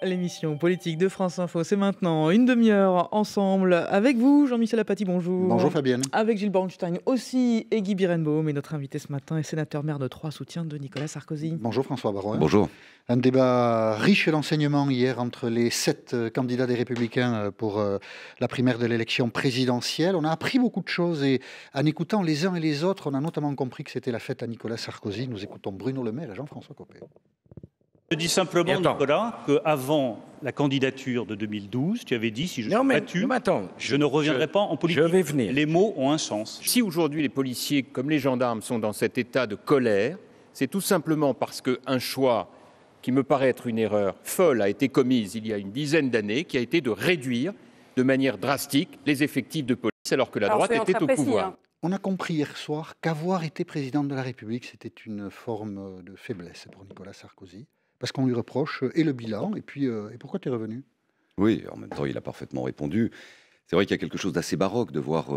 L'émission politique de France Info, c'est maintenant une demi-heure ensemble avec vous, Jean-Michel Apathy, bonjour. Bonjour Fabienne. Avec Gilles Bornstein aussi et Guy Birenbaum. Et notre invité ce matin est sénateur maire de Troyes, soutien de Nicolas Sarkozy. Bonjour François Baroin. Bonjour. Un débat riche d'enseignements hier entre les 7 candidats des Républicains pour la primaire de l'élection présidentielle. On a appris beaucoup de choses et en écoutant les uns et les autres, on a notamment compris que c'était la fête à Nicolas Sarkozy. Nous écoutons Bruno Le Maire et Jean-François Copé. Je dis simplement, Nicolas, qu'avant la candidature de 2012, tu avais dit, si je suis battu, je ne reviendrai pas en politique. Je vais venir. Les mots ont un sens. Si aujourd'hui les policiers, comme les gendarmes, sont dans cet état de colère, c'est tout simplement parce qu'un choix qui me paraît être une erreur folle a été commise il y a une dizaine d'années, qui a été de réduire de manière drastique les effectifs de police alors que la droite était au pouvoir. On a compris hier soir qu'avoir été président de la République, c'était une forme de faiblesse pour Nicolas Sarkozy. Parce qu'on lui reproche et le bilan, et puis et pourquoi tu es revenu? Oui, en même temps, il a parfaitement répondu. C'est vrai qu'il y a quelque chose d'assez baroque de voir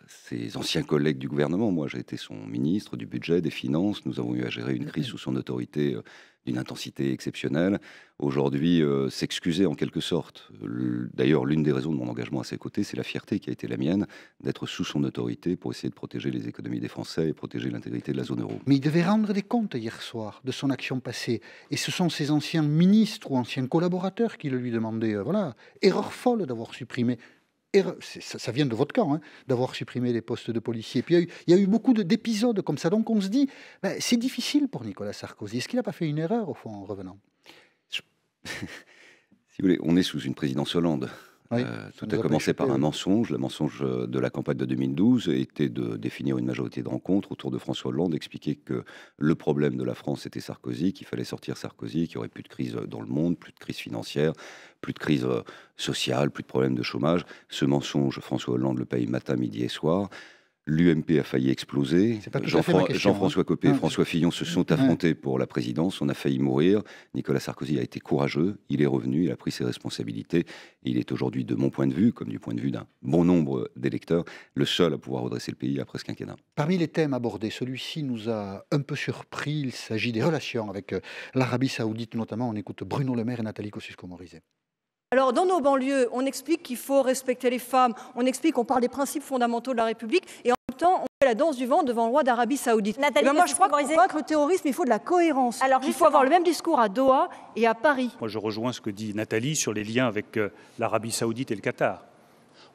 ses anciens collègues du gouvernement. Moi, j'ai été son ministre du budget, des finances. Nous avons eu à gérer une crise sous son autorité d'une intensité exceptionnelle. Aujourd'hui, s'excuser en quelque sorte. D'ailleurs, l'une des raisons de mon engagement à ses côtés, c'est la fierté qui a été la mienne d'être sous son autorité pour essayer de protéger les économies des Français et protéger l'intégrité de la zone euro. Mais il devait rendre des comptes hier soir de son action passée. Et ce sont ses anciens ministres ou anciens collaborateurs qui le lui demandaient. Voilà, erreur folle d'avoir supprimé. Ça vient de votre camp, hein, d'avoir supprimé les postes de policiers. Puis il y a eu beaucoup d'épisodes comme ça. Donc on se dit, c'est difficile pour Nicolas Sarkozy. Est-ce qu'il n'a pas fait une erreur, au fond, en revenant? Si vous voulez, on est sous une présidence Hollande. Oui, tout a commencé par un mensonge. Le mensonge de la campagne de 2012 était de définir une majorité de rencontres autour de François Hollande, expliquer que le problème de la France était Sarkozy, qu'il fallait sortir Sarkozy, qu'il n'y aurait plus de crise dans le monde, plus de crise financière, plus de crise sociale, plus de problèmes de chômage. Ce mensonge, François Hollande le paye matin, midi et soir. L'UMP a failli exploser. Jean-François Copé et François Fillon se sont affrontés pour la présidence. On a failli mourir. Nicolas Sarkozy a été courageux. Il est revenu, il a pris ses responsabilités. Et il est aujourd'hui, de mon point de vue, comme du point de vue d'un bon nombre d'électeurs, le seul à pouvoir redresser le pays après ce quinquennat. Parmi les thèmes abordés, celui-ci nous a un peu surpris. Il s'agit des relations avec l'Arabie Saoudite, notamment. On écoute Bruno Le Maire et Nathalie Kosciusko-Morizet. Alors, dans nos banlieues, on explique qu'il faut respecter les femmes, on explique qu'on parle des principes fondamentaux de la République, et en même temps, on fait la danse du ventre devant le roi d'Arabie Saoudite. Moi, je crois que pour vaincre le terrorisme, il faut de la cohérence. Alors, il faut avoir le même discours à Doha et à Paris. Moi, je rejoins ce que dit Nathalie sur les liens avec l'Arabie Saoudite et le Qatar.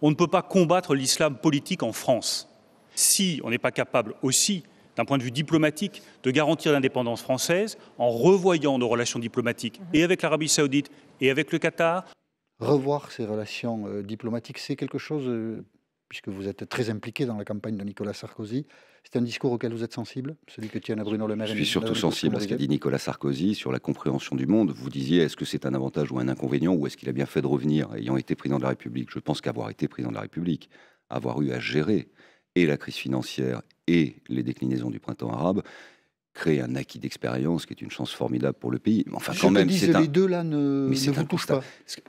On ne peut pas combattre l'islam politique en France si on n'est pas capable aussi, d'un point de vue diplomatique, de garantir l'indépendance française en revoyant nos relations diplomatiques et avec l'Arabie Saoudite et avec le Qatar. Revoir ces relations diplomatiques, c'est quelque chose, puisque vous êtes très impliqué dans la campagne de Nicolas Sarkozy, c'est un discours auquel vous êtes sensible, celui que tiennent Bruno Le Maire? Je suis surtout sensible à ce qu'a dit Nicolas Sarkozy sur la compréhension du monde. Vous disiez, est-ce que c'est un avantage ou un inconvénient, ou est-ce qu'il a bien fait de revenir, ayant été président de la République? Je pense qu'avoir été président de la République, avoir eu à gérer et la crise financière et les déclinaisons du printemps arabe, créer un acquis d'expérience qui est une chance formidable pour le pays. Enfin, quand même, les deux là ne vous touchent pas.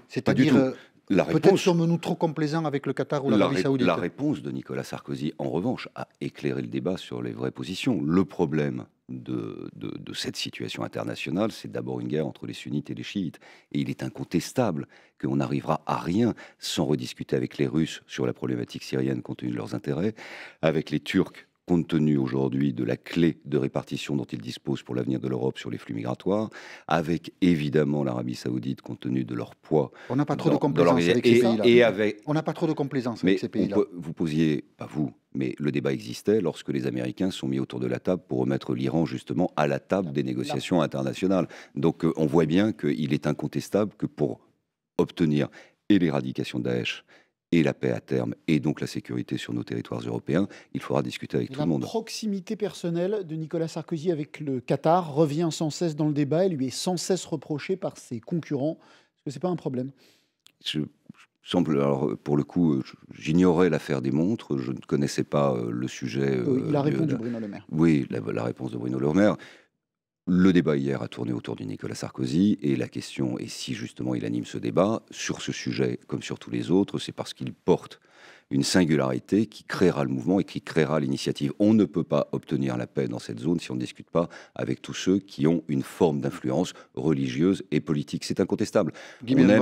C'est-à-dire, peut-être sommes-nous trop complaisants avec le Qatar ou l'Arabie Saoudite? La réponse de Nicolas Sarkozy, en revanche, a éclairé le débat sur les vraies positions. Le problème de cette situation internationale, c'est d'abord une guerre entre les sunnites et les chiites. Et il est incontestable qu'on n'arrivera à rien sans rediscuter avec les Russes sur la problématique syrienne compte tenu de leurs intérêts, avec les Turcs compte tenu aujourd'hui de la clé de répartition dont ils disposent pour l'avenir de l'Europe sur les flux migratoires, avec évidemment l'Arabie Saoudite compte tenu de leur poids. On n'a pas trop de complaisance avec ces pays-là. On n'a pas trop de complaisance avec ces pays-là. Vous posiez, pas vous, mais le débat existait lorsque les Américains sont mis autour de la table pour remettre l'Iran justement à la table des négociations internationales. Donc on voit bien qu'il est incontestable que pour obtenir et l'éradication de Daesh et la paix à terme, et donc la sécurité sur nos territoires européens, il faudra discuter avec tout le monde. La proximité personnelle de Nicolas Sarkozy avec le Qatar revient sans cesse dans le débat et lui est sans cesse reprochée par ses concurrents. Est-ce que ce n'est pas un problème? Alors, pour le coup, j'ignorais l'affaire des montres, je ne connaissais pas le sujet. Il a répondu Bruno Le Maire. Oui, la réponse de Bruno Le Maire. Le débat hier a tourné autour de Nicolas Sarkozy et la question est si justement il anime ce débat sur ce sujet comme sur tous les autres, c'est parce qu'il porte une singularité qui créera le mouvement et qui créera l'initiative. On ne peut pas obtenir la paix dans cette zone si on ne discute pas avec tous ceux qui ont une forme d'influence religieuse et politique. C'est incontestable.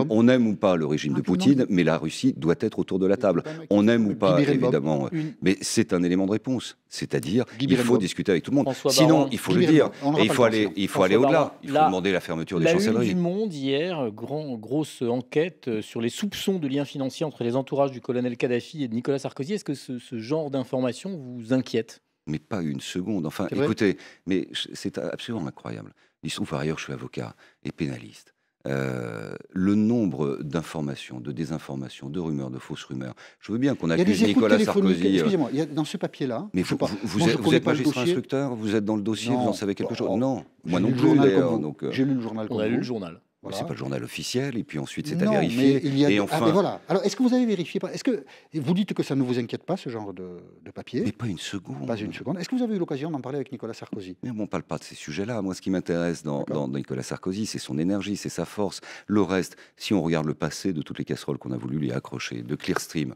On aime ou pas le régime de Poutine, mais la Russie doit être autour de la table. On aime ou pas, évidemment, mais c'est un élément de réponse. C'est-à-dire qu'il faut discuter avec tout le monde. Sinon, il faut le dire, et il faut aller au-delà. Il faut demander la fermeture des chancelleries. La Une du Monde, hier, grosse enquête sur les soupçons de liens financiers entre les entourages du colonel Kadhafi et de Nicolas Sarkozy. Est-ce que ce genre d'information vous inquiète? Mais pas une seconde. Enfin, écoutez, mais c'est absolument incroyable. Il se trouve, par ailleurs, je suis avocat et pénaliste. Le nombre d'informations, de désinformations, de rumeurs, de fausses rumeurs. Je veux bien qu'on accuse Nicolas Sarkozy. Excusez-moi, il y a dans ce papier-là. Mais vous êtes magistrat instructeur, vous êtes dans le dossier, vous en savez quelque chose? Non, moi non plus d'ailleurs. J'ai lu le journal. On a lu le journal. Voilà. C'est pas le journal officiel, et puis ensuite c'est à vérifier. Mais et enfin... mais voilà. Alors, est-ce que vous avez vérifié? Est-ce que vous dites que ça ne vous inquiète pas, ce genre de papier? Mais pas une seconde. Pas une seconde. Est-ce que vous avez eu l'occasion d'en parler avec Nicolas Sarkozy? Mais on ne parle pas de ces sujets-là. Moi, ce qui m'intéresse dans Nicolas Sarkozy, c'est son énergie, c'est sa force. Le reste, si on regarde le passé de toutes les casseroles qu'on a voulu lui accrocher, de Clearstream,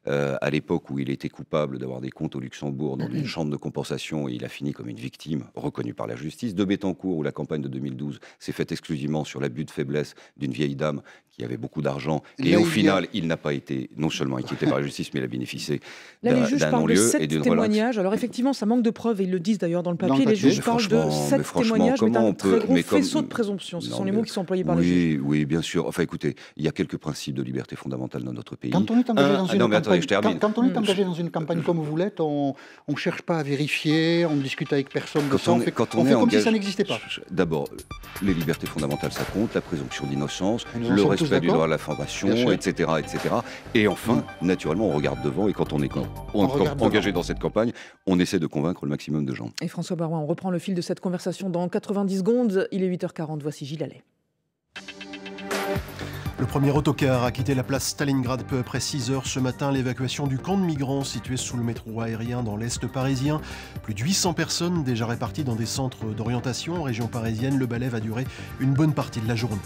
à l'époque où il était coupable d'avoir des comptes au Luxembourg dans une chambre de compensation et il a fini comme une victime reconnue par la justice, de Bettencourt où la campagne de 2012 s'est faite exclusivement sur l'abus de faiblesse d'une vieille dame qui avait beaucoup d'argent et au final il n'a pas été non seulement inquiété par la justice mais il a bénéficié d'un non-lieu et d'une témoignages. Alors effectivement ça manque de preuves et ils le disent d'ailleurs dans le papier. Les juges parlent de 7 témoignages mais d'un très gros faisceau de présomption. Ce sont les mots qui sont employés par le juge. Oui, bien sûr. Enfin écoutez, il y a quelques principes de liberté fondamentale dans notre pays. Quand on est engagé dans une campagne comme vous l'êtes, on ne cherche pas à vérifier, on ne discute avec personne de ça, on fait comme si ça n'existait pas. D'abord, les libertés fondamentales, ça compte, la présomption d'innocence, le respect du droit à l'information, etc. Et enfin, naturellement, on regarde devant et quand on est engagé dans cette campagne, on essaie de convaincre le maximum de gens. Et François Baroin, on reprend le fil de cette conversation dans 90 secondes. Il est 8h40, voici Gilles Allais. Le premier autocar a quitté la place Stalingrad peu après 6 heures ce matin. L'évacuation du camp de migrants situé sous le métro aérien dans l'Est parisien. Plus de 800 personnes déjà réparties dans des centres d'orientation en région parisienne. Le balai va durer une bonne partie de la journée.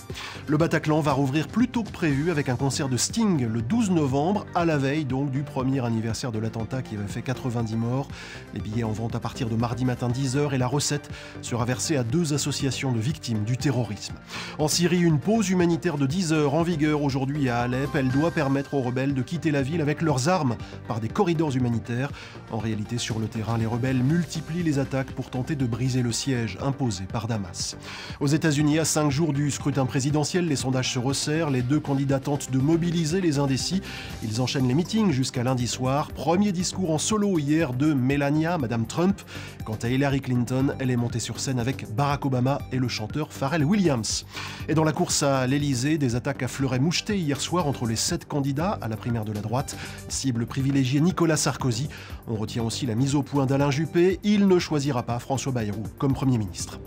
Le Bataclan va rouvrir plus tôt que prévu avec un concert de Sting le 12 novembre, à la veille donc du premier anniversaire de l'attentat qui avait fait 90 morts. Les billets en vente à partir de mardi matin 10h et la recette sera versée à 2 associations de victimes du terrorisme. En Syrie, une pause humanitaire de 10 heures en vigueur aujourd'hui à Alep. Elle doit permettre aux rebelles de quitter la ville avec leurs armes par des corridors humanitaires. En réalité, sur le terrain, les rebelles multiplient les attaques pour tenter de briser le siège imposé par Damas. Aux États-Unis, à 5 jours du scrutin présidentiel, les sondages se resserrent. Les 2 candidats tentent de mobiliser les indécis. Ils enchaînent les meetings jusqu'à lundi soir. Premier discours en solo hier de Melania, Madame Trump. Quant à Hillary Clinton, elle est montée sur scène avec Barack Obama et le chanteur Pharrell Williams. Et dans la course à l'Elysée, des attaques à fleuret moucheté hier soir entre les 7 candidats à la primaire de la droite. Cible privilégiée Nicolas Sarkozy. On retient aussi la mise au point d'Alain Juppé. Il ne choisira pas François Bayrou comme Premier ministre.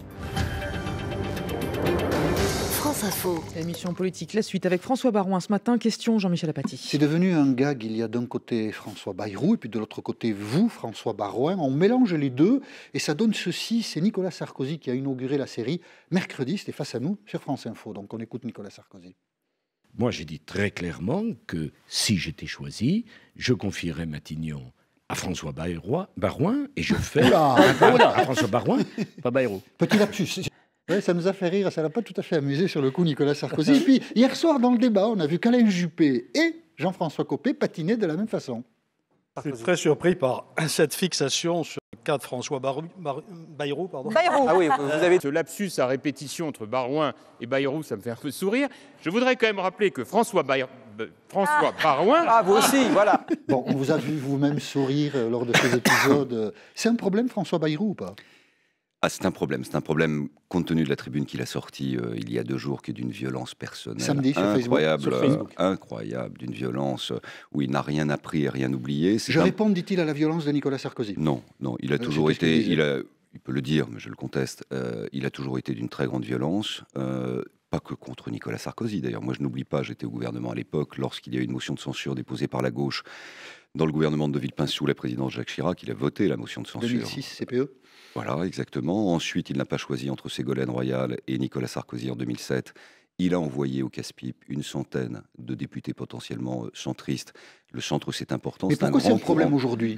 France Info. Émission politique, la suite avec François Baroin ce matin. Question Jean-Michel Apathy. C'est devenu un gag. Il y a d'un côté François Bayrou et puis de l'autre côté vous, François Baroin. On mélange les deux et ça donne ceci. C'est Nicolas Sarkozy qui a inauguré la série mercredi. C'était Face à nous sur France Info. Donc on écoute Nicolas Sarkozy. Moi, j'ai dit très clairement que si j'étais choisi, je confierais Matignon à François Baroin et je fais à François Baroin, pas Bayrou. Petit lapsus. Ouais, ça nous a fait rire, ça n'a pas tout à fait amusé sur le coup Nicolas Sarkozy. Et puis hier soir dans le débat, on a vu qu'Alain Juppé et Jean-François Copé patiner de la même façon. Je suis très surpris par cette fixation sur le cas de François Bayrou. Ah oui, vous avez ce lapsus à répétition entre Barouin et Bayrou, ça me fait un peu sourire. Je voudrais quand même rappeler que François Barouin... Ah, vous aussi, voilà. Bon, on vous a vu vous-même sourire lors de ces épisodes. C'est un problème, François Bayrou, ou pas ? Ah, c'est un problème compte tenu de la tribune qu'il a sortie il y a 2 jours, qui est d'une violence personnelle samedi, sur incroyable, d'une violence où il n'a rien appris et rien oublié. Je réponds, dit-il, à la violence de Nicolas Sarkozy. Non, il a toujours été, il peut le dire, mais je le conteste, il a toujours été d'une très grande violence, pas que contre Nicolas Sarkozy d'ailleurs. Moi je n'oublie pas, j'étais au gouvernement à l'époque, lorsqu'il y a eu une motion de censure déposée par la gauche dans le gouvernement de Villepin sous la présidence Jacques Chirac, il a voté la motion de censure. 2006, CPE. Voilà, exactement. Ensuite, il n'a pas choisi entre Ségolène Royal et Nicolas Sarkozy en 2007. Il a envoyé au casse-pipe une centaine de députés potentiellement centristes. Le centre, c'est important. Mais pourquoi c'est un problème aujourd'hui ?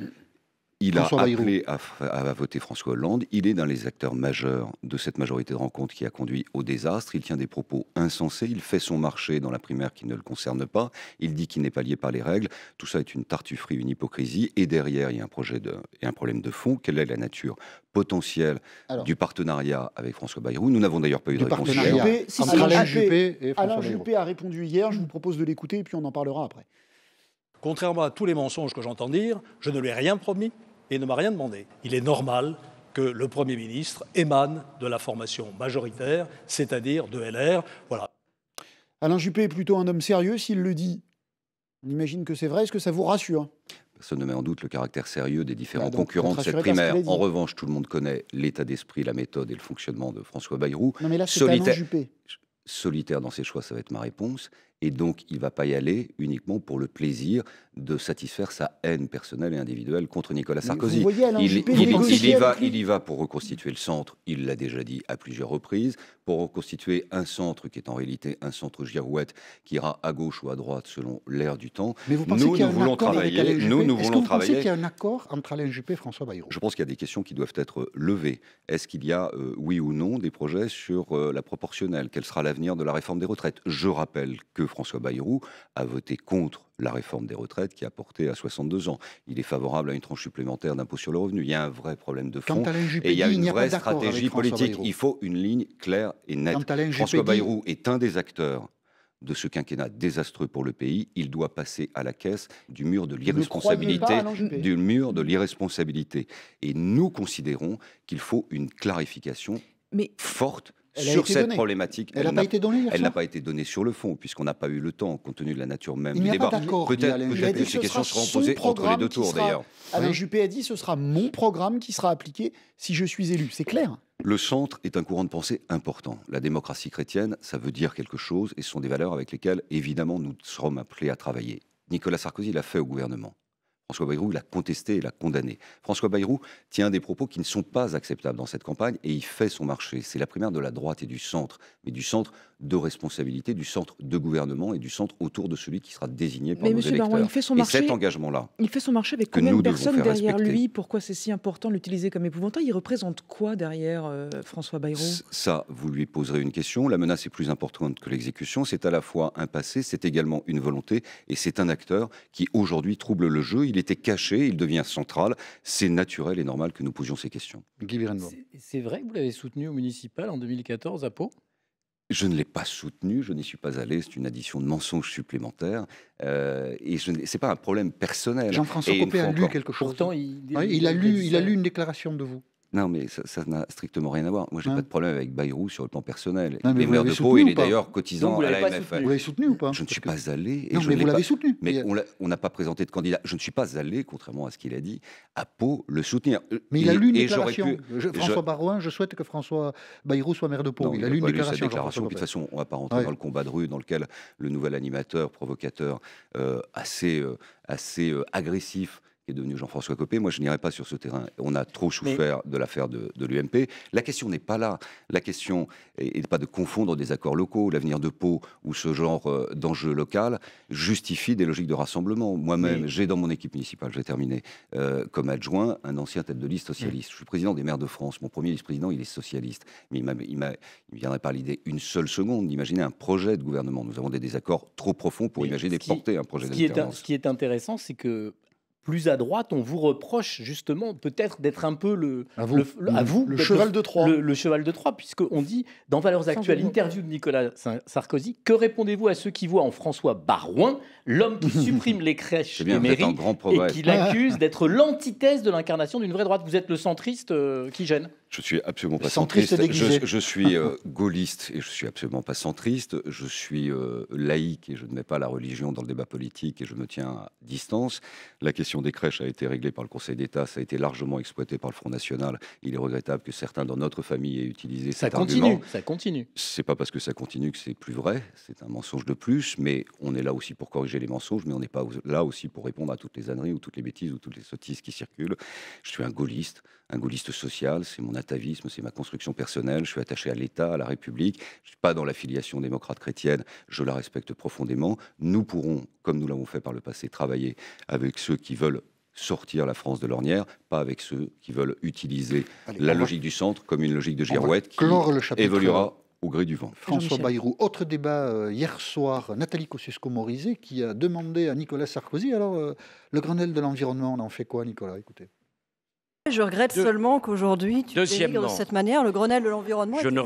Il a appelé à voter François Hollande. Il est dans les acteurs majeurs de cette majorité de rencontres qui a conduit au désastre. Il tient des propos insensés. Il fait son marché dans la primaire qui ne le concerne pas. Il dit qu'il n'est pas lié par les règles. Tout ça est une tartufferie, une hypocrisie. Et derrière, il y a un problème de fond. Quelle est la nature potentielle du partenariat avec François Bayrou? Nous n'avons d'ailleurs pas eu de réponse. Alain Juppé a répondu hier. Je vous propose de l'écouter et puis on en parlera après. Contrairement à tous les mensonges que j'entends dire, je ne lui ai rien promis et ne m'a rien demandé. Il est normal que le Premier ministre émane de la formation majoritaire, c'est-à-dire de LR. Voilà. Alain Juppé est plutôt un homme sérieux. S'il le dit, on imagine que c'est vrai. Est-ce que ça vous rassure ? Personne ne met en doute le caractère sérieux des différents concurrents de cette primaire. En revanche, tout le monde connaît l'état d'esprit, la méthode et le fonctionnement de François Bayrou. Non mais là, c'est Alain Juppé. Solitaire dans ses choix, ça va être ma réponse. Et donc, il ne va pas y aller uniquement pour le plaisir de satisfaire sa haine personnelle et individuelle contre Nicolas Sarkozy. Voyez, il y va pour reconstituer le centre, il l'a déjà dit à plusieurs reprises, pour reconstituer un centre qui est en réalité un centre girouette qui ira à gauche ou à droite selon l'ère du temps. Mais vous pensez qu'il y a un accord avec Alain Juppé ? Est-ce que vous pensez qu'il y a un accord entre Alain Juppé et François Bayrou ? Je pense qu'il y a des questions qui doivent être levées. Est-ce qu'il y a, oui ou non, des projets sur la proportionnelle ? Quel sera l'avenir de la réforme des retraites ? Je rappelle que François Bayrou a voté contre la réforme des retraites qui a porté à 62 ans. Il est favorable à une tranche supplémentaire d'impôt sur le revenu. Il y a un vrai problème de fond et il y a une vraie stratégie politique. Il faut une ligne claire et nette. François Bayrou est un des acteurs de ce quinquennat désastreux pour le pays. Il doit passer à la caisse du mur de l'irresponsabilité. Et nous considérons qu'il faut une clarification forte sur cette problématique. Elle n'a pas été donnée. Elle n'a pas été donnée sur le fond, puisqu'on n'a pas eu le temps, compte tenu de la nature même du débat. Peut-être que ces questions seront posées entre les deux tours, d'ailleurs. Alain Juppé a dit ce sera mon programme qui sera appliqué si je suis élu. C'est clair. Le centre est un courant de pensée important. La démocratie chrétienne, ça veut dire quelque chose, et ce sont des valeurs avec lesquelles, évidemment, nous serons appelés à travailler. Nicolas Sarkozy l'a fait au gouvernement. François Bayrou l'a contesté et l'a condamné. François Bayrou tient des propos qui ne sont pas acceptables dans cette campagne et il fait son marché. C'est la primaire de la droite et du centre, mais du centre de responsabilité, du centre de gouvernement et du centre autour de celui qui sera désigné par nos électeurs. Baron, il fait son marché, et cet engagement-là, il fait son marché avec combien de personnes derrière lui? Pourquoi c'est si important de l'utiliser comme épouvantail? Il représente quoi derrière François Bayrou? Ça, vous lui poserez une question. La menace est plus importante que l'exécution. C'est à la fois un passé, c'est également une volonté et c'est un acteur qui aujourd'hui trouble le jeu. Il était caché, il devient central. C'est naturel et normal que nous posions ces questions. C'est vrai que vous l'avez soutenu au municipal en 2014 à Pau? Je ne l'ai pas soutenu, je n'y suis pas allé, c'est une addition de mensonges supplémentaires. Et ce n'est pas un problème personnel. Jean-François Copé a lu quelque chose. Pourtant, il a lu une déclaration de vous. Non, mais ça n'a strictement rien à voir. Moi, j'ai pas de problème avec Bayrou sur le plan personnel. Il est maire de Pau, il est d'ailleurs cotisant à la MFL. Vous l'avez soutenu ou pas? Je ne suis pas allé. Non, mais vous l'avez soutenu. Mais on n'a pas présenté de candidat. Je ne suis pas allé, contrairement à ce qu'il a dit, à Pau le soutenir. Mais il a lu une déclaration. François Barouin, je souhaite que François Bayrou soit maire de Pau. Il a lu une déclaration. De toute façon, on ne va pas rentrer dans le combat de rue dans lequel le nouvel animateur, provocateur, assez agressif, est devenu Jean-François Copé. Moi, je n'irai pas sur ce terrain. On a trop souffert de l'affaire de l'UMP. La question n'est pas là. La question n'est pas de confondre des accords locaux. L'avenir de Pau ou ce genre d'enjeu local justifie des logiques de rassemblement. Moi-même, j'ai dans mon équipe municipale, je vais terminer, comme adjoint, un ancien tête de liste socialiste. Je suis président des maires de France. Mon premier vice-président, il est socialiste. Mais il ne viendrait pas à l'idée une seule seconde d'imaginer un projet de gouvernement. Nous avons des désaccords trop profonds pour imaginer porter un projet d'alternance. Ce qui est intéressant, c'est que plus à droite, on vous reproche justement peut-être d'être un peu le cheval de Troie. Le cheval de Troie, puisqu'on dit dans Valeurs Actuelles, interview de Nicolas Sarkozy, que répondez-vous à ceux qui voient en François Barouin l'homme qui supprime les crèches des mairies et qui l'accuse d'être l'antithèse de l'incarnation d'une vraie droite? Vous êtes le centriste qui gêne? Je suis absolument pas centriste. Je suis gaulliste et je suis absolument pas centriste. Je suis laïque et je ne mets pas la religion dans le débat politique et je me tiens à distance. La question des crèches a été réglée par le Conseil d'État. Ça a été largement exploité par le Front National. Il est regrettable que certains dans notre famille aient utilisé cet argument. Ça continue. C'est pas parce que ça continue que c'est plus vrai. C'est un mensonge de plus. Mais on est là aussi pour corriger les mensonges. Mais on n'est pas là aussi pour répondre à toutes les âneries ou toutes les bêtises ou toutes les sottises qui circulent. Je suis un gaulliste social. C'est mon atavisme, c'est ma construction personnelle. Je suis attaché à l'État, à la République. Je ne suis pas dans l'affiliation démocrate chrétienne. Je la respecte profondément. Nous pourrons, comme nous l'avons fait par le passé, travailler avec ceux qui veulent sortir la France de l'ornière, pas avec ceux qui veulent utiliser la logique du centre comme une logique de girouette qui évoluera au gré du vent. François Bayrou, autre débat hier soir, Nathalie Kosciusko-Morizet qui a demandé à Nicolas Sarkozy, alors le Grenelle de l'environnement, on en fait quoi, Nicolas? Écoutez. Je regrette seulement qu'aujourd'hui, tu délivres de cette manière le Grenelle de l'environnement. Je ne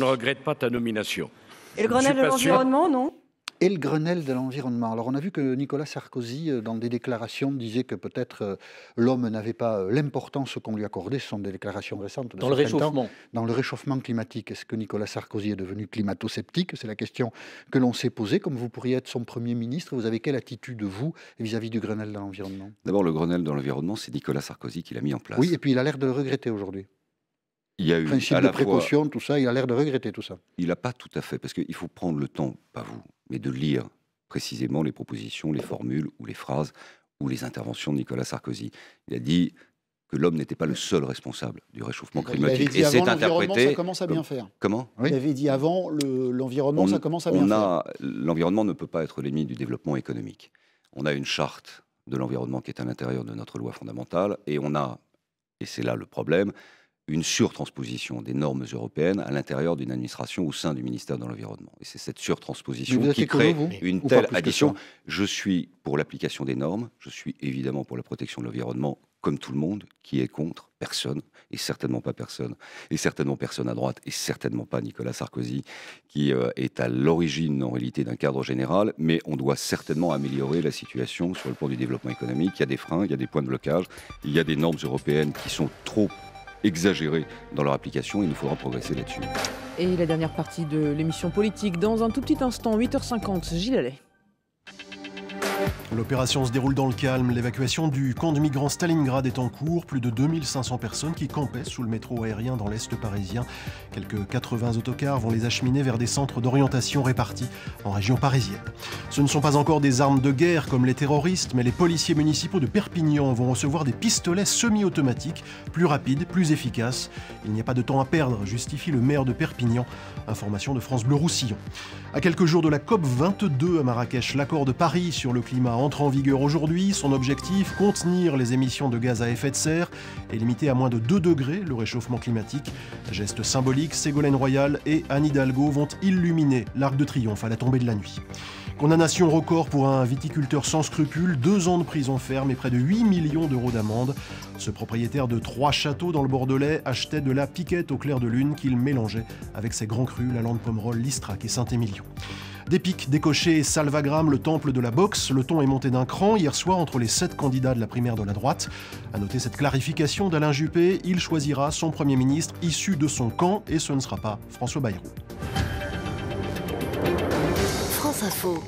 regrette pas ta nomination. Et le Grenelle de l'environnement, non? Et le Grenelle de l'environnement. Alors on a vu que Nicolas Sarkozy, dans des déclarations, disait que peut-être l'homme n'avait pas l'importance qu'on lui accordait. Ce sont des déclarations récentes. Dans le réchauffement. Dans le réchauffement climatique. Est-ce que Nicolas Sarkozy est devenu climato-sceptique? C'est la question que l'on s'est posée. Comme vous pourriez être son Premier ministre, vous avez quelle attitude, vous, vis-à-vis du Grenelle de l'environnement? D'abord, le Grenelle de l'environnement, c'est Nicolas Sarkozy qui l'a mis en place. Oui, et puis il a l'air de le regretter aujourd'hui. Il y a eu principe de précaution, tout ça, il a l'air de regretter tout ça. Il n'a pas tout à fait, parce qu'il faut prendre le temps, pas vous, mais de lire précisément les propositions, les formules ou les phrases ou les interventions de Nicolas Sarkozy. Il a dit que l'homme n'était pas le seul responsable du réchauffement climatique. Et c'est interprété. Ça commence à bien faire. Comment? Il avait dit avant, l'environnement, ça commence à bien faire. L'environnement ne peut pas être l'ennemi du développement économique. On a une charte de l'environnement qui est à l'intérieur de notre loi fondamentale, et on a, et c'est là le problème, une surtransposition des normes européennes à l'intérieur d'une administration au sein du ministère de l'Environnement. Et c'est cette surtransposition qui crée une telle addition. Je suis pour l'application des normes, je suis évidemment pour la protection de l'environnement, comme tout le monde. Qui est contre? Personne, et certainement pas personne, et certainement personne à droite, et certainement pas Nicolas Sarkozy, qui est à l'origine en réalité d'un cadre général, mais on doit certainement améliorer la situation sur le plan du développement économique. Il y a des freins, il y a des points de blocage, il y a des normes européennes qui sont trop exagérées dans leur application, il nous faudra progresser là-dessus. Et la dernière partie de l'émission politique, dans un tout petit instant, 8h50, Gilles Allais. L'opération se déroule dans le calme. L'évacuation du camp de migrants Stalingrad est en cours. Plus de 2500 personnes qui campaient sous le métro aérien dans l'Est parisien. Quelques 80 autocars vont les acheminer vers des centres d'orientation répartis en région parisienne. Ce ne sont pas encore des armes de guerre comme les terroristes, mais les policiers municipaux de Perpignan vont recevoir des pistolets semi-automatiques, plus rapides, plus efficaces. Il n'y a pas de temps à perdre, justifie le maire de Perpignan. Information de France Bleu Roussillon. À quelques jours de la COP22 à Marrakech, l'accord de Paris sur le climat entre en vigueur aujourd'hui. Son objectif, contenir les émissions de gaz à effet de serre et limiter à moins de 2 degrés le réchauffement climatique. Geste symbolique, Ségolène Royal et Anne Hidalgo vont illuminer l'Arc de Triomphe à la tombée de la nuit. Condamnation record pour un viticulteur sans scrupules, 2 ans de prison ferme et près de 8 millions d'euros d'amende. Ce propriétaire de 3 châteaux dans le Bordelais achetait de la piquette au clair de lune qu'il mélangeait avec ses grands crus, la Lande Pomerol, l'Istrac et Saint-Émilion. Des pics décochés, Salvagram, le temple de la boxe. Le ton est monté d'un cran hier soir entre les 7 candidats de la primaire de la droite. À noter cette clarification d'Alain Juppé, il choisira son Premier ministre issu de son camp et ce ne sera pas François Bayrou. France Info.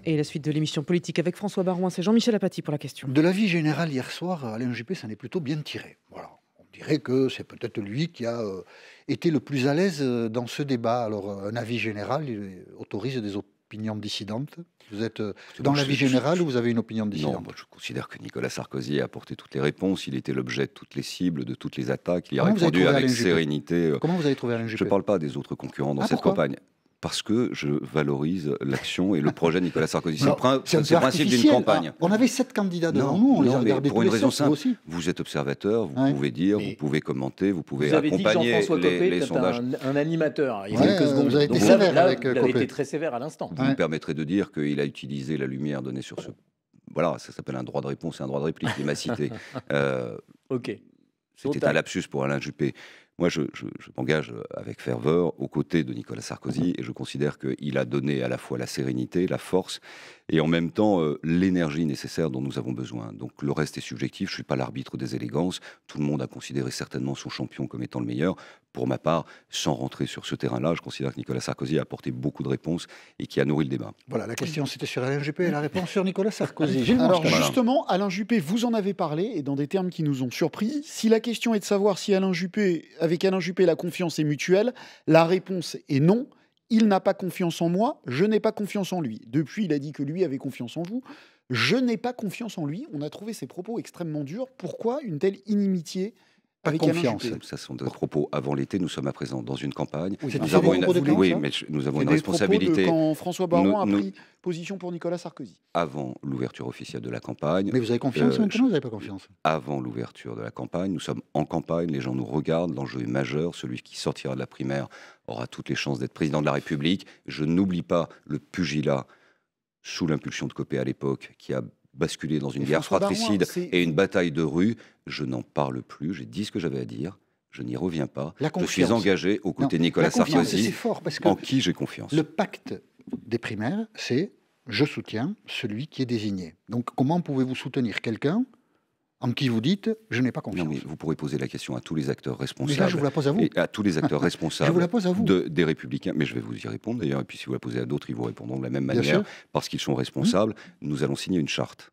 Et la suite de l'émission politique avec François Barouin, c'est Jean-Michel Apathy pour la question. De l'avis général hier soir, Alain Juppé s'en est plutôt bien tiré. Voilà. On dirait que c'est peut-être lui qui a été le plus à l'aise dans ce débat. Alors, un avis général il autorise des opinions dissidentes. Vous êtes dans l'avis général ou vous avez une opinion dissidente? Non, moi, je considère que Nicolas Sarkozy a apporté toutes les réponses. Il était l'objet de toutes les cibles, de toutes les attaques. Il a répondu avec sérénité. Comment vous avez trouvé Alain Juppé? Je ne parle pas des autres concurrents dans cette campagne. Parce que je valorise l'action et le projet de Nicolas Sarkozy. C'est le principe d'une campagne. On avait 7 candidats devant nous, on les a regardés pour une raison simple. Aussi. Vous êtes observateur, vous pouvez dire, vous pouvez commenter, vous pouvez accompagner les sondages. Un animateur, il y a quelques secondes. Vous avez été sévère avec Copé. Il a été très sévère à l'instant. Vous me permettrez de dire qu'il a utilisé la lumière donnée sur ce... Voilà, ça s'appelle un droit de réponse et un droit de réplique, il m'a cité. Ok. C'était un lapsus pour Alain Juppé. Moi, je m'engage avec ferveur aux côtés de Nicolas Sarkozy et je considère qu'il a donné à la fois la sérénité, la force et en même temps l'énergie nécessaire dont nous avons besoin. Donc le reste est subjectif, je ne suis pas l'arbitre des élégances. Tout le monde a considéré certainement son champion comme étant le meilleur. Pour ma part, sans rentrer sur ce terrain-là, je considère que Nicolas Sarkozy a apporté beaucoup de réponses et qui a nourri le débat. Voilà, la question c'était sur Alain Juppé et la réponse sur Nicolas Sarkozy. Alors justement, Alain Juppé, vous en avez parlé et dans des termes qui nous ont surpris. Si la question est de savoir si avec Alain Juppé, la confiance est mutuelle, la réponse est non. Il n'a pas confiance en moi, je n'ai pas confiance en lui. Depuis, il a dit que lui avait confiance en vous. Je n'ai pas confiance en lui. On a trouvé ses propos extrêmement durs. Pourquoi une telle inimitié Avec confiance. Ça sont des propos avant l'été. Nous sommes à présent dans une campagne. Oui, nous avons une responsabilité. Quand François Baron a pris position pour Nicolas Sarkozy. Avant l'ouverture officielle de la campagne. Mais vous avez confiance maintenant ou vous n'avez pas confiance? Avant l'ouverture de la campagne, nous sommes en campagne. Les gens nous regardent. L'enjeu est majeur. Celui qui sortira de la primaire aura toutes les chances d'être président de la République. Je n'oublie pas le pugilat sous l'impulsion de Copé à l'époque, qui a basculé dans une guerre fratricide et une bataille de rue. Je n'en parle plus, j'ai dit ce que j'avais à dire, je n'y reviens pas. Je suis engagé aux côtés de Nicolas Sarkozy, fort parce que en qui j'ai confiance. Le pacte des primaires, c'est « je soutiens celui qui est désigné ». Donc comment pouvez-vous soutenir quelqu'un en qui vous dites « je n'ai pas confiance ». Non, mais vous pourrez poser la question à tous les acteurs responsables. Mais là, je vous la pose à vous. Et à tous les acteurs responsables je vous la pose à vous. Des Républicains. Mais je vais vous y répondre d'ailleurs. Et puis si vous la posez à d'autres, ils vous répondront de la même manière. Parce qu'ils sont responsables. Nous allons signer une charte.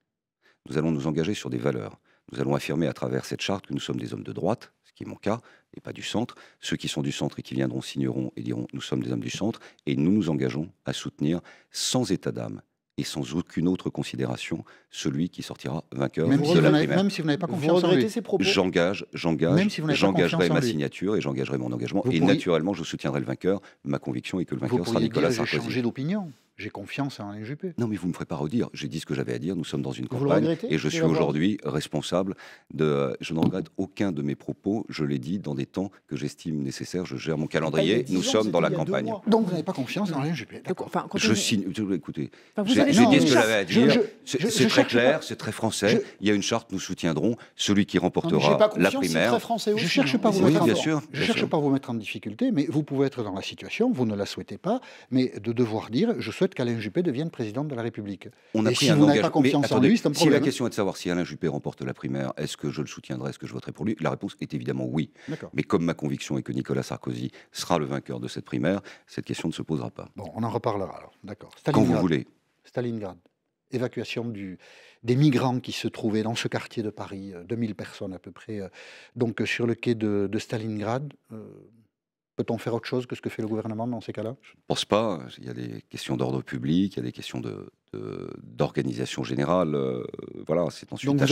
Nous allons nous engager sur des valeurs. Nous allons affirmer à travers cette charte que nous sommes des hommes de droite, ce qui est mon cas, et pas du centre. Ceux qui sont du centre et qui viendront signeront et diront « nous sommes des hommes du centre ». Et nous nous engageons à soutenir, sans état d'âme et sans aucune autre considération, celui qui sortira vainqueur de la primaire. Même si vous n'avez pas confiance en lui. J'engagerai ma signature et j'engagerai mon engagement. Et naturellement, je soutiendrai le vainqueur. Ma conviction est que le vainqueur sera Nicolas Sarkozy. J'ai changé d'opinion. J'ai confiance en Alain Juppé. Non, mais vous ne me ferez pas redire. J'ai dit ce que j'avais à dire. Nous sommes dans une campagne et je suis aujourd'hui responsable de. Je ne regrette aucun de mes propos. Je l'ai dit dans des temps que j'estime nécessaires. Je gère mon calendrier. Nous sommes dans la campagne. Donc vous n'avez pas confiance en Alain Juppé. D'accord. Je signe. Écoutez, j'ai dit ce que j'avais à dire. C'est très clair, c'est très français. Il y a une charte. Nous soutiendrons celui qui remportera la primaire. Je ne cherche pas à vous mettre en difficulté, mais vous pouvez être dans la situation. Vous ne la souhaitez pas, mais de devoir dire je souhaite qu'Alain Juppé devienne président de la République. On a pris un engagement. Si la question est de savoir si Alain Juppé remporte la primaire, est-ce que je le soutiendrai, est-ce que je voterai pour lui? La réponse est évidemment oui. Mais comme ma conviction est que Nicolas Sarkozy sera le vainqueur de cette primaire, cette question ne se posera pas. Bon, on en reparlera alors. D'accord. Quand vous voulez. Stalingrad. Évacuation des migrants qui se trouvaient dans ce quartier de Paris, 2000 personnes à peu près, donc sur le quai de Stalingrad. Peut-on faire autre chose que ce que fait le gouvernement dans ces cas-là? Je ne pense pas. Il y a des questions d'ordre public, il y a des questions d'organisation générale. Voilà, c'est ensuite à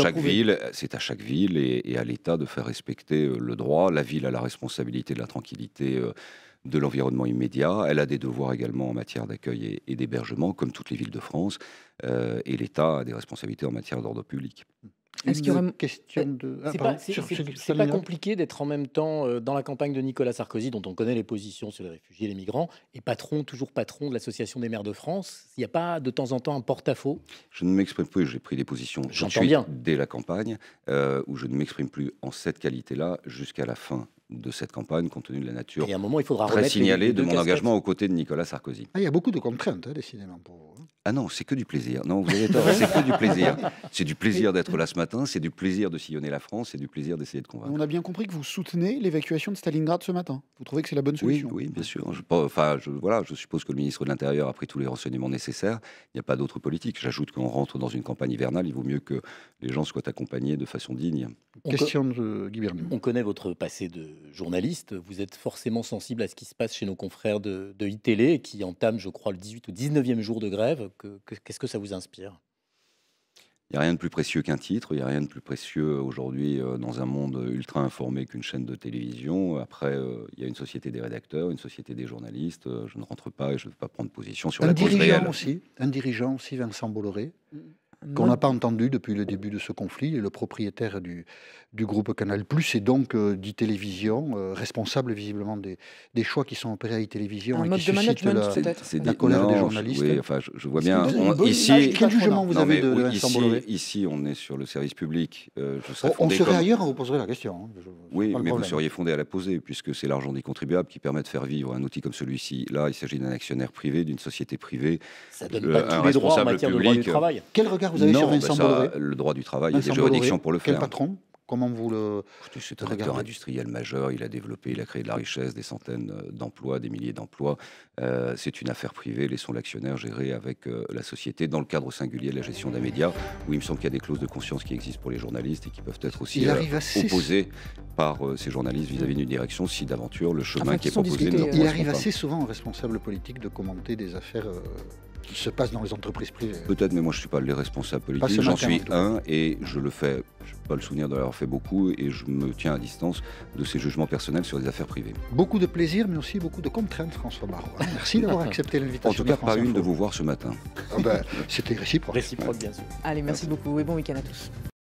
chaque ville et à l'État de faire respecter le droit. La ville a la responsabilité de la tranquillité de l'environnement immédiat. Elle a des devoirs également en matière d'accueil et d'hébergement, comme toutes les villes de France. Et l'État a des responsabilités en matière d'ordre public. Est-ce qu'il y aurait une question de... C'est pas compliqué d'être en même temps dans la campagne de Nicolas Sarkozy, dont on connaît les positions sur les réfugiés et les migrants, et toujours patron de l'Association des maires de France. Il n'y a pas de temps en temps un porte-à-faux? Je ne m'exprime plus, j'ai pris des positions dès la campagne, où je ne m'exprime plus en cette qualité-là jusqu'à la fin de cette campagne, compte tenu de la nature et à un moment, il faudra très signalée de mon engagement aux côtés de Nicolas Sarkozy. Il y a beaucoup de contraintes, décidément, pour vous. Ah non, c'est que du plaisir. Non, vous avez tort, c'est que du plaisir. C'est du plaisir d'être là ce matin, c'est du plaisir de sillonner la France, c'est du plaisir d'essayer de convaincre. On a bien compris que vous soutenez l'évacuation de Stalingrad ce matin. Vous trouvez que c'est la bonne solution? Oui, bien sûr. Je suppose que le ministre de l'Intérieur a pris tous les renseignements nécessaires. Il n'y a pas d'autre politique. J'ajoute qu'on rentre dans une campagne hivernale, il vaut mieux que les gens soient accompagnés de façon digne. Question de Guy Bernier. On connaît votre passé de journaliste. Vous êtes forcément sensible à ce qui se passe chez nos confrères de iTélé, qui entament, je crois, le 18 ou 19e jour de grève. Qu'est-ce que ça vous inspire? Il n'y a rien de plus précieux qu'un titre, il n'y a rien de plus précieux aujourd'hui dans un monde ultra informé qu'une chaîne de télévision. Après, il y a une société des rédacteurs, une société des journalistes. Je ne rentre pas et je ne veux pas prendre position sur la cause réelle. Un dirigeant aussi, Vincent Bolloré, qu'on n'a pas entendu depuis le début de ce conflit, et le propriétaire du groupe Canal+, et donc d'e-télévision, responsable visiblement des choix qui sont opérés à e-télévision et qui suscitent la colère des journalistes. Oui, enfin, je vois bien. Quel jugement vous avez de Vincent Bolloré? Ici, on est sur le service public. On serait ailleurs, on vous poserait la question. Oui, mais vous seriez fondé à la poser, puisque c'est l'argent des contribuables qui permet de faire vivre un outil comme celui-ci. Là, il s'agit d'un actionnaire privé, d'une société privée. Ça donne pas tous les droits en matière de droit du travail. Quel regard vous avez sur Vincent Bolloré? Le droit du travail, il y a des juridictions pour le faire. Quel patron? Comment vous le... C'est un acteur industriel majeur, il a développé, il a créé de la richesse, des centaines d'emplois, des milliers d'emplois. C'est une affaire privée, laissons l'actionnaire gérer avec la société dans le cadre singulier de la gestion d'un média, où il me semble qu'il y a des clauses de conscience qui existent pour les journalistes et qui peuvent être aussi opposées par ces journalistes vis-à-vis d'une direction si d'aventure le chemin qui est proposé. Il arrive assez souvent aux responsables politiques de commenter des affaires se passe dans les entreprises privées. Peut-être, mais moi je ne suis pas les responsables politiques. J'en suis un et je le fais. Je n'ai pas le souvenir de l'avoir fait beaucoup et je me tiens à distance de ces jugements personnels sur des affaires privées. Beaucoup de plaisir, mais aussi beaucoup de contraintes, François Baroin. Merci d'avoir accepté l'invitation. En tout cas, pas une de vous voir ce matin. C'était réciproque. Réciproque, bien sûr. Allez, merci beaucoup et bon week-end à tous.